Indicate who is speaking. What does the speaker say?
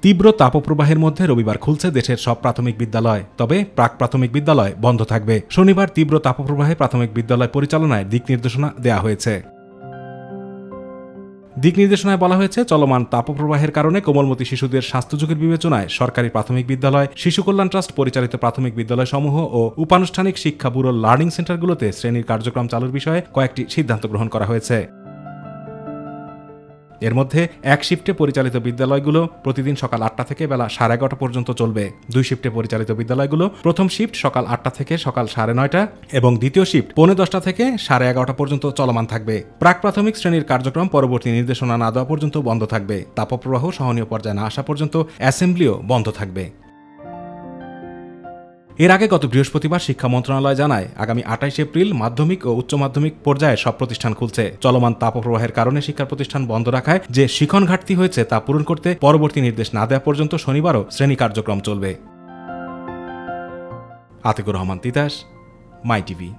Speaker 1: তীব্র তাপপ্রবাহের মধ্যে রবিবার খুলছে দেশের সব প্রাথমিক বিদ্যালয়, তবে প্রাক প্রাথমিক বিদ্যালয় বন্ধ থাকবে। শনিবার তীব্র তাপপ্রবাহে প্রাথমিক বিদ্যালয় পরিচালনায় দিক নির্দেশনা দেওয়া হয়েছে। দিক নির্দেশনায় বলা হয়েছে, চলমান তাপপ্রবাহের কারণে কোমলমতি শিশুদের স্বাস্থ্য ঝুঁকির বিবেচনায় সরকারি প্রাথমিক বিদ্যালয়, শিশু কল্যাণ ট্রাস্ট পরিচালিত প্রাথমিক বিদ্যালয় সমূহ ও উপানুষ্ঠানিক শিক্ষা ব্যুরো লার্নিং সেন্টারগুলোতে শ্রেণীর কার্যক্রম চালুর বিষয়ে কয়েকটি সিদ্ধান্ত গ্রহণ করা হয়েছে। এর মধ্যে এক শিফটে পরিচালিত বিদ্যালয়গুলো প্রতিদিন সকাল ৮টা থেকে বেলা 11:30 পর্যন্ত চলবে। 2 শিফটে পরিচালিত বিদ্যালয়গুলো প্রথম শিফট সকাল 8টা থেকে সকাল 9:30 এবং দ্বিতীয় শিফট 10:45 থেকে 11:30 পর্যন্ত চলমান থাকবে। প্রাক প্রাথমিক শ্রেণীর কার্যক্রম পরবর্তী নির্দেশনা না দেওয়া পর্যন্ত বন্ধ থাকবে। তাপপ্রবাহ সহনীয় পর্যায়ে না আসা পর্যন্ত অ্যাসেম্বলিও বন্ধ থাকবে। এর আগে গত বৃহস্পতিবার শিক্ষা মন্ত্রণালয় জানায়, আগামী 28 এপ্রিল মাধ্যমিক ও উচ্চ মাধ্যমিক পর্যায়ে সব প্রতিষ্ঠান খুলছে। চলমান তাপপ্রবাহের কারণে শিক্ষা প্রতিষ্ঠান বন্ধ রাখায় যে শিক্ষণ ঘাটতি হয়েছে তা পূরণ করতে পরবর্তী নির্দেশ না দেওয়া পর্যন্ত শনিবারও শ্রেণী কার্যক্রম চলবে। আতিকুর রহমান তিতাস, মাই টিভি।